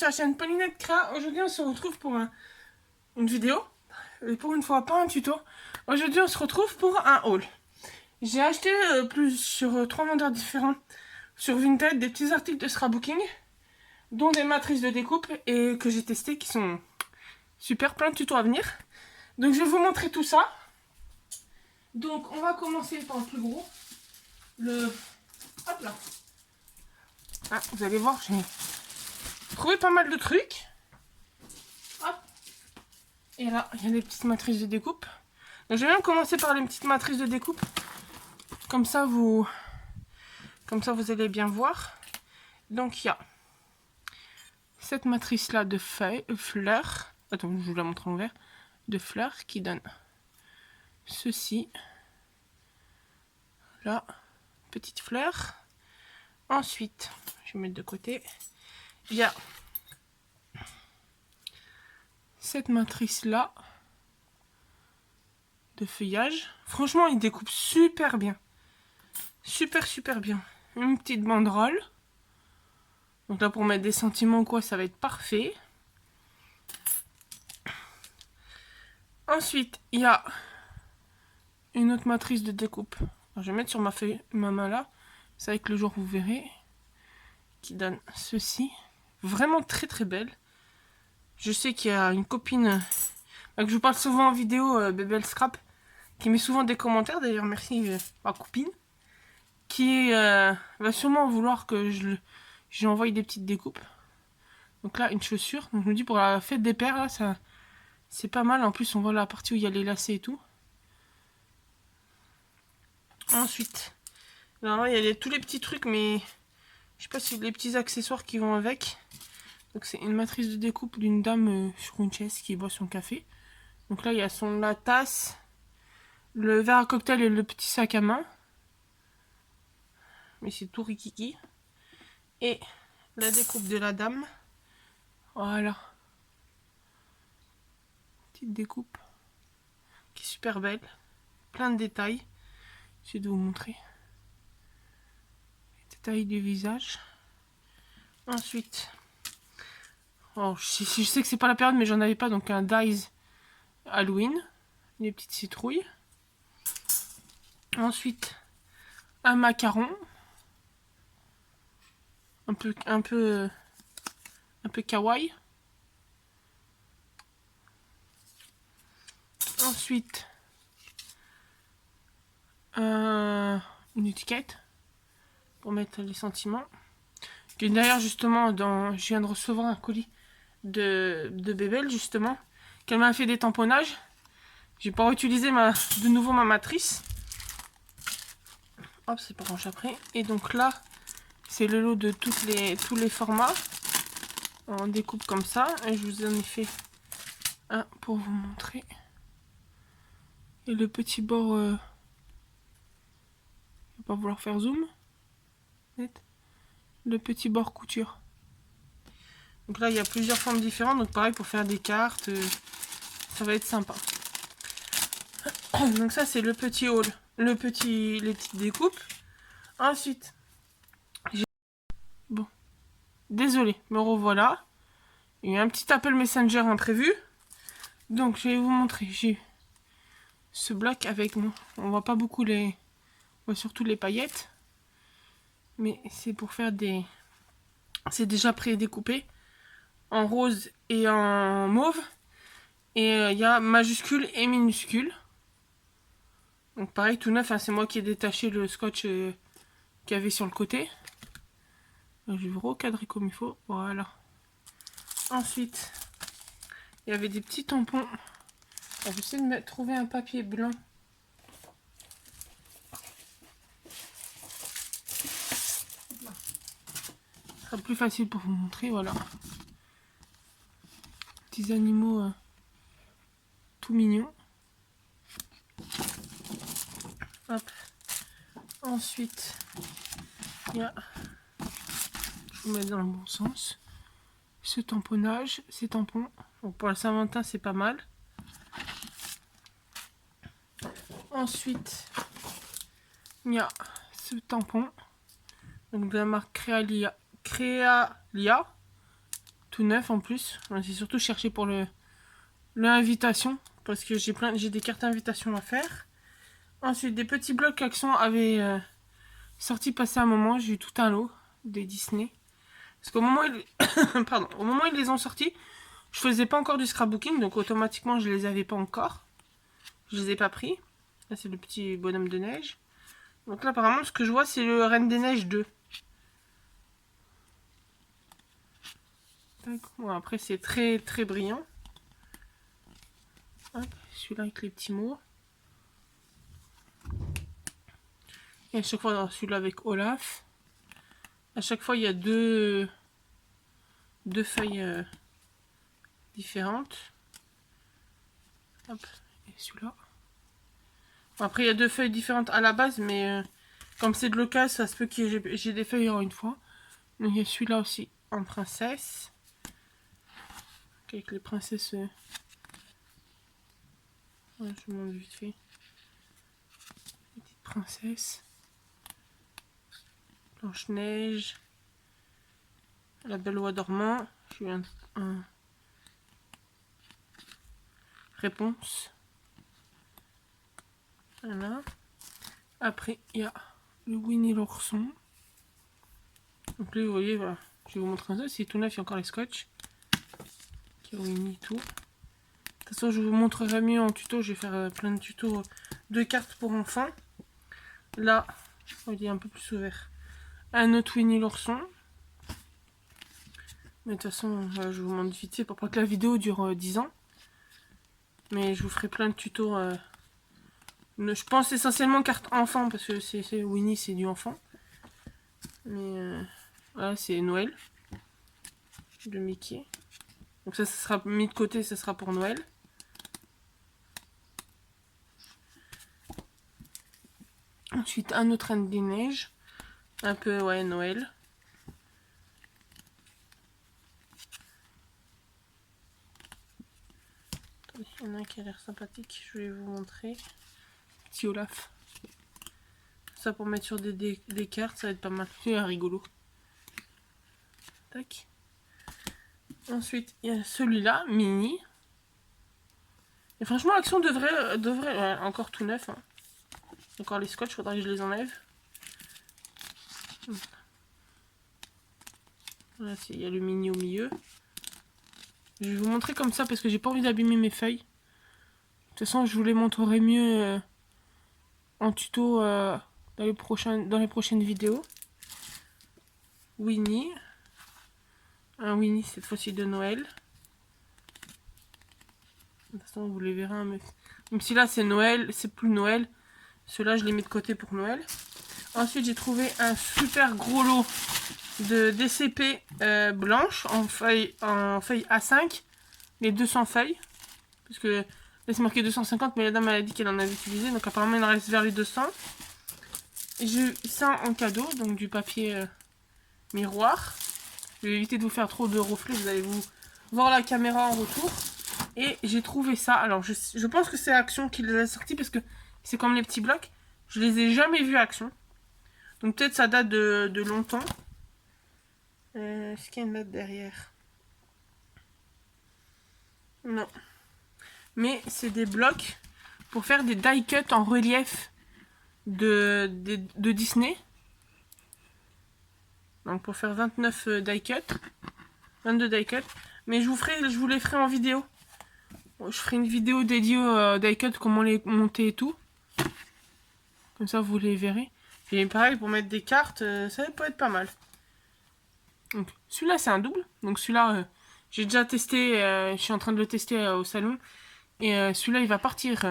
la chaîne Paulinette Créa. Aujourd'hui on se retrouve pour une vidéo. Et pour une fois pas un tuto. Aujourd'hui on se retrouve pour un haul. J'ai acheté sur 3 vendeurs différents sur Vinted des petits articles de scrapbooking, dont des matrices de découpe et que j'ai testé qui sont super, plein de tutos à venir. Donc je vais vous montrer tout ça. Donc on va commencer par le plus gros. Hop là. Ah, vous allez voir, j'ai trouvé pas mal de trucs. Hop. Et là, il y a des petites matrices de découpe. Donc je vais même commencer par les petites matrices de découpe. Comme ça vous allez bien voir. Donc il y a cette matrice là de fleurs. Attends, je vous la montre en vert. De fleurs qui donne ceci. Là, petite fleur. Ensuite, je vais mettre de côté. Il y a cette matrice là de feuillage. Franchement, il découpe super bien. Super bien. Une petite banderole. Donc là, pour mettre des sentiments ou quoi, ça va être parfait. Ensuite, il y a une autre matrice de découpe. Alors, je vais mettre sur ma main là. C'est avec le jour, vous verrez. Qui donne ceci. Vraiment très belle. Je sais qu'il y a une copine que je vous parle souvent en vidéo, Bébel Scrap, qui met souvent des commentaires. D'ailleurs, merci ma copine. Qui va sûrement vouloir que je lui envoie des petites découpes. Donc là, une chaussure. Donc je me dis pour la fête des pères, là, ça c'est pas mal. En plus, on voit la partie où il y a les lacets et tout. Ensuite, là, il y a tous les petits trucs, mais je sais pas si les petits accessoires qui vont avec. Donc c'est une matrice de découpe d'une dame sur une chaise qui boit son café. Donc là, il y a la tasse, le verre à cocktail et le petit sac à main. Mais c'est tout rikiki. Et la découpe de la dame. Voilà. Petite découpe. Qui est super belle. Plein de détails. J'essaie de vous montrer. Les détails du visage. Ensuite. Oh, je sais que c'est pas la période, mais j'en avais pas. Donc un Dies Halloween. Les petites citrouilles. Ensuite, un macaron. Un peu kawaii. Ensuite, une étiquette pour mettre les sentiments. D'ailleurs, justement, je viens de recevoir un colis de Bébel, justement, qu'elle m'a fait des tamponnages. J'ai pas utilisé de nouveau ma matrice. Hop, c'est pas range après. Et donc là, c'est le lot de tous les formats en découpe comme ça. Et je vous en ai fait un pour vous montrer. Et le petit bord, je vais pas vouloir faire zoom. Le petit bord couture. Donc là, il y a plusieurs formes différentes. Donc pareil, pour faire des cartes, ça va être sympa. Donc ça, c'est le petit haul. Les petites découpes. Ensuite, bon, désolé, me revoilà. Il y a un petit appel Messenger imprévu. Donc je vais vous montrer. J'ai ce bloc avec moi. On voit pas beaucoup on voit surtout les paillettes. Mais c'est pour faire des... C'est déjà pré-découpé en rose et en mauve. Et il y a majuscule et minuscule. Donc pareil, tout neuf, hein, c'est moi qui ai détaché le scotch qu'il y avait sur le côté. Je vais vous recadrer comme il faut. Voilà. Ensuite, il y avait des petits tampons. Alors, j'essaie de trouver un papier blanc. Ce sera plus facile pour vous montrer, voilà. Petits animaux tout mignons. Hop. Ensuite, il y a, je vous mets dans le bon sens, ce tamponnage, ces tampons. Donc pour la Saint-Valentin, c'est pas mal. Ensuite, il y a ce tampon, donc de la marque Créalia. tout neuf en plus. J'ai surtout cherché pour l'invitation, parce que j'ai des cartes invitation à faire. Ensuite, des petits blocs qu'Action avait sorti passer un moment. J'ai eu tout un lot des Disney. Parce qu'au moment où pardon, au moment où ils les ont sortis, je faisais pas encore du scrapbooking, donc automatiquement je les avais pas encore. Je les ai pas pris. Là c'est le petit bonhomme de neige. Donc là apparemment ce que je vois c'est le Reine des Neiges 2. Bon, après c'est très très brillant. Celui-là avec les petits mots. Et à chaque fois celui-là avec Olaf. À chaque fois il y a deux feuilles différentes. Hop, et celui-là. Après il y a 2 feuilles différentes à la base, mais comme c'est de l'occasion, ça se peut que j'ai des feuilles en une fois. Donc il y a celui-là aussi en princesse. Avec les princesses. Ouais, je vous montre vite fait. Petite princesse. Blanche-Neige. La Belle Oie dormant. J'ai eu un réponse. Voilà. Après, il y a le Winnie l'ourson. Donc là, vous voyez, voilà. Je vais vous montrer ça. C'est tout neuf, il y a encore les scotch. Qui a Winnie tout. De toute façon, je vous montrerai mieux en tuto. Je vais faire plein de tutos de cartes pour enfants. Là, il est un peu plus ouvert. Un autre Winnie l'ourson. Mais de toute façon, je vous montre vite fait pour pas que la vidéo dure 10 ans. Mais je vous ferai plein de tutos. Je pense essentiellement carte enfant parce que c'est Winnie, c'est du enfant. Mais voilà, c'est Noël. De Mickey. Donc ça sera mis de côté, ça sera pour Noël. Ensuite, un autre Reine des Neiges. Un peu, ouais, Noël. Il y en a un qui a l'air sympathique, je vais vous montrer. Petit Olaf. Ça pour mettre sur des cartes, ça va être pas mal. C'est rigolo. Tac. Ensuite, il y a celui-là, mini. Et franchement, Action devrait ouais, encore tout neuf. Hein. Encore les scotch, faudra que je les enlève. Voilà, il y a le mini au milieu. Je vais vous montrer comme ça parce que j'ai pas envie d'abîmer mes feuilles. De toute façon, je vous les montrerai mieux en tuto dans les prochaines vidéos. Winnie. Un Winnie cette fois-ci de Noël. De toute façon, vous les verrez. Hein, même si là c'est Noël, c'est plus Noël. Ceux-là, je les mets de côté pour Noël. Ensuite, j'ai trouvé un super gros lot de DCP blanches en feuille A5. Les 200 feuilles. Parce que là, c'est marqué 250, mais la dame elle a dit qu'elle en avait utilisé. Donc apparemment, il en reste vers les 200. J'ai eu ça en cadeau. Donc du papier miroir. Je vais éviter de vous faire trop de reflets. Vous allez vous voir la caméra en retour. Et j'ai trouvé ça. Alors, je pense que c'est Action qui les a sortis parce que c'est comme les petits blocs. Je les ai jamais vus Action. Donc peut-être ça date de longtemps. Est-ce qu'il y a une date derrière? Non. Mais c'est des blocs pour faire des die cuts en relief de Disney. Donc pour faire 29 die cuts. 22 die cuts. Mais je vous les ferai en vidéo. Je ferai une vidéo dédiée aux die cuts, comment les monter et tout. Comme ça vous les verrez. Et pareil pour mettre des cartes, ça peut être pas mal. Donc celui-là c'est un double. Donc celui-là j'ai déjà testé, je suis en train de le tester au salon. Et celui-là il va partir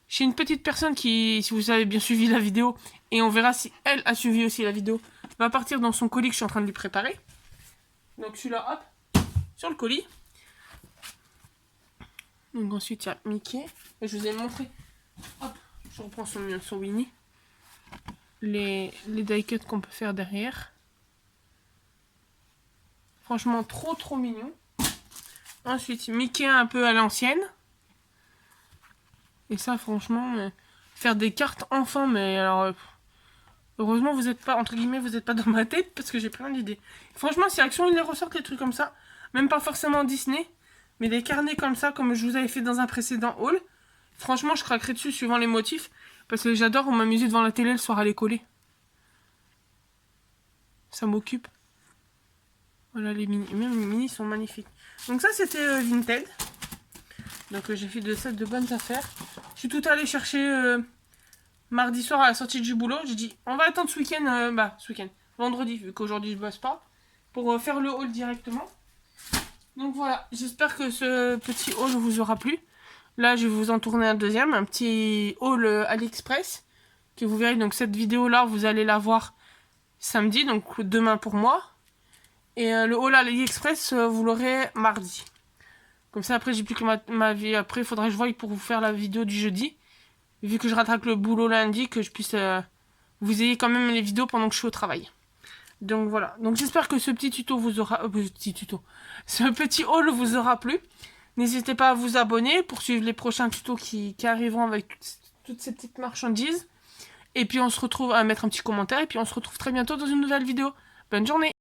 chez une petite personne qui, si vous avez bien suivi la vidéo, et on verra si elle a suivi aussi la vidéo, va partir dans son colis que je suis en train de lui préparer. Donc celui-là, hop, sur le colis. Donc ensuite il y a Mickey. Et je vous ai montré, hop, je reprends son Winnie. Les die cuts qu'on peut faire derrière. Franchement trop mignon. Ensuite Mickey un peu à l'ancienne. Et ça franchement, faire des cartes enfants, mais alors Heureusement, vous n'êtes pas, entre guillemets, vous n'êtes pas dans ma tête parce que j'ai plein d'idées. Franchement, si Action, ils les ressortent, les trucs comme ça, même pas forcément Disney, mais des carnets comme ça, comme je vous avais fait dans un précédent haul, franchement, je craquerai dessus suivant les motifs parce que j'adore m'amuser devant la télé le soir à les coller. Ça m'occupe. Voilà, les mini. Même les mini sont magnifiques. Donc ça, c'était Vinted. Donc j'ai fait de ça de bonnes affaires. Je suis tout allée chercher mardi soir à la sortie du boulot. J'ai dit, on va attendre ce week-end, ce week-end, vendredi, vu qu'aujourd'hui je bosse pas, pour faire le haul directement. Donc voilà, j'espère que ce petit haul vous aura plu. Là, je vais vous en tourner un deuxième, un petit haul AliExpress, que vous verrez. Donc cette vidéo-là, vous allez la voir samedi, donc demain pour moi. Et le haul AliExpress, vous l'aurez mardi. Comme ça, après, j'ai plus que ma vie. Après, il faudrait que je voie pour vous faire la vidéo du jeudi. Vu que je rattrape le boulot lundi, que je puisse... vous ayez quand même les vidéos pendant que je suis au travail. Donc voilà. Donc j'espère que ce petit tuto vous aura... Ce petit haul vous aura plu. N'hésitez pas à vous abonner pour suivre les prochains tutos qui arriveront avec toutes ces petites marchandises. Et puis on se retrouve à mettre un petit commentaire. Et puis on se retrouve très bientôt dans une nouvelle vidéo. Bonne journée!